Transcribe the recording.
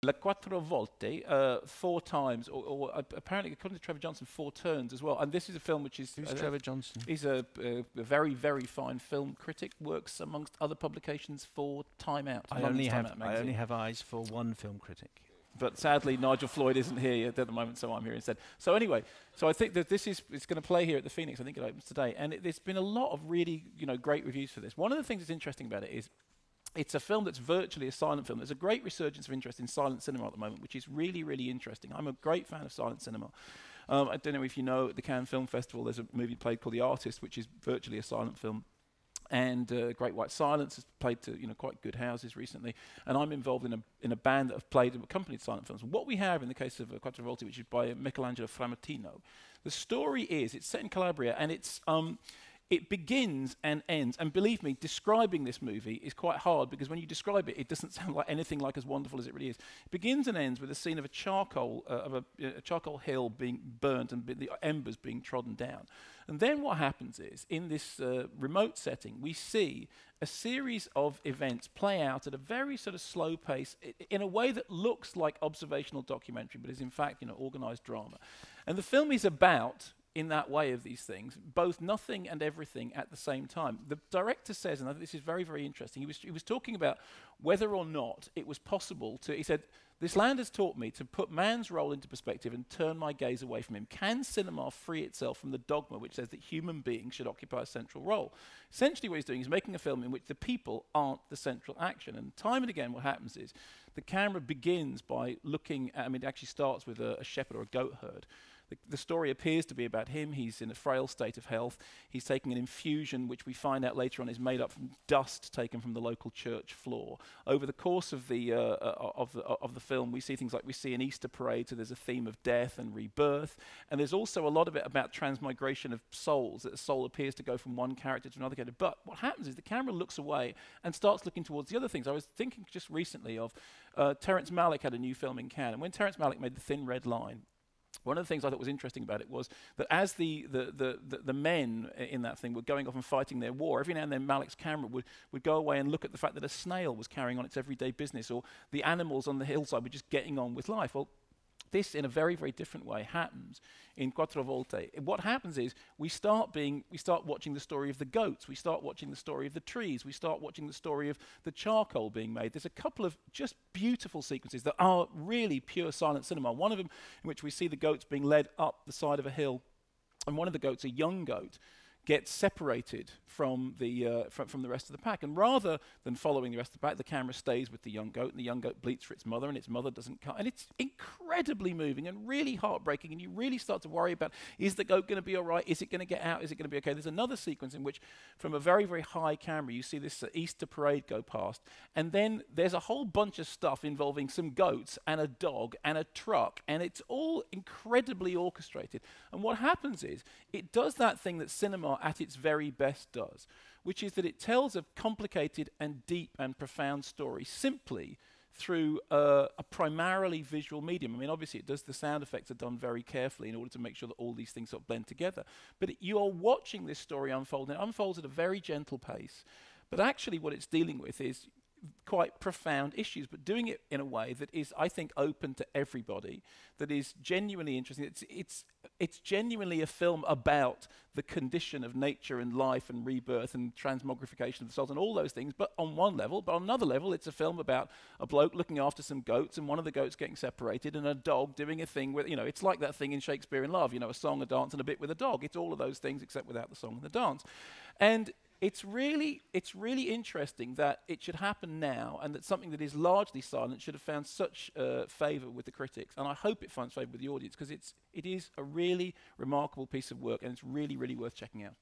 La Quattro Volte, 4 times, or apparently, according to Trevor Johnson, 4 turns as well. And this is a film which is... Who's Trevor Johnson? He's a very, very fine film critic, works amongst other publications for Time Out. I only have eyes for one film critic. But sadly, Nigel Floyd isn't here yet at the moment, so I'm here instead. So anyway, so I think that it's going to play here at the Phoenix. I think it opens today. And there's been a lot of really, great reviews for this. One of the things that's interesting about it is it's a film that's virtually a silent film. There's a great resurgence of interest in silent cinema at the moment, which is really, really interesting. I'm a great fan of silent cinema. I don't know if you know, at the Cannes Film Festival, there's a movie played called The Artist, which is virtually a silent film. And Great White Silence has played to quite good houses recently. And I'm involved in a band that have played and accompanied silent films. And what we have in the case of Quattro Volte, which is by Michelangelo Framatino, the story is, it's set in Calabria, and it begins and ends. And believe me, describing this movie is quite hard, because when you describe it, it doesn't sound like anything like as wonderful as it really is. It begins and ends with a scene of a charcoal hill being burnt and the embers being trodden down. And then what happens is, in this remote setting, we see a series of events play out at a very sort of slow pace, in a way that looks like observational documentary, but is in fact, organized drama. And the film is about, in that way of these things, both nothing and everything at the same time. The director says, and I think this is very, very interesting, he was talking about whether or not it was possible to, he said, "This land has taught me to put man's role into perspective and turn my gaze away from him. Can cinema free itself from the dogma which says that human beings should occupy a central role?" Essentially what he's doing is making a film in which the people aren't the central action. And time and again what happens is the camera begins by looking at, it actually starts with a shepherd or a goat herd. The story appears to be about him. He's in a frail state of health. He's taking an infusion, which we find out later on is made up from dust taken from the local church floor. Over the course of the film, we see things like, we see an Easter parade, so there's a theme of death and rebirth. And there's also a lot of it about transmigration of souls, that a soul appears to go from one character to another character. But what happens is the camera looks away and starts looking towards the other things. I was thinking just recently of Terrence Malick had a new film in Cannes. And when Terrence Malick made The Thin Red Line, one of the things I thought was interesting about it was that as the men in that thing were going off and fighting their war, every now and then Malick's camera would go away and look at the fact that a snail was carrying on its everyday business, or the animals on the hillside were just getting on with life. Well, this, in a very, very different way, happens in Quattro Volte. What happens is we start watching the story of the goats, we start watching the story of the trees, we start watching the story of the charcoal being made. There's a couple of just beautiful sequences that are really pure silent cinema. One of them in which we see the goats being led up the side of a hill, and one of the goats, a young goat, gets separated from the rest of the pack. And rather than following the rest of the pack, the camera stays with the young goat, and the young goat bleats for its mother, and its mother doesn't come. And it's incredibly moving and really heartbreaking, and you really start to worry about, is the goat going to be all right? Is it going to get out? Is it going to be okay? There's another sequence in which, from a very, very high camera, you see this Easter parade go past, and then there's a whole bunch of stuff involving some goats and a dog and a truck, and it's all incredibly orchestrated. And what happens is, it does that thing that cinema at its very best does, which is that it tells a complicated and deep and profound story simply through a primarily visual medium. Obviously the sound effects are done very carefully in order to make sure that all these things sort of blend together. But you are watching this story unfold, and it unfolds at a very gentle pace. But actually what it's dealing with is quite profound issues, but doing it in a way that is, I think, open to everybody, that is genuinely interesting. It's genuinely a film about the condition of nature and life and rebirth and transmogrification of the souls and all those things, but on one level. But on another level, it's a film about a bloke looking after some goats, and one of the goats getting separated, and a dog doing a thing with, it's like that thing in Shakespeare in Love, a song, a dance, and a bit with a dog. It's all of those things except without the song and the dance. And it's really interesting that it should happen now, and that something that is largely silent should have found such favour with the critics. And I hope it finds favour with the audience, because it is a really remarkable piece of work, and it's really, really worth checking out.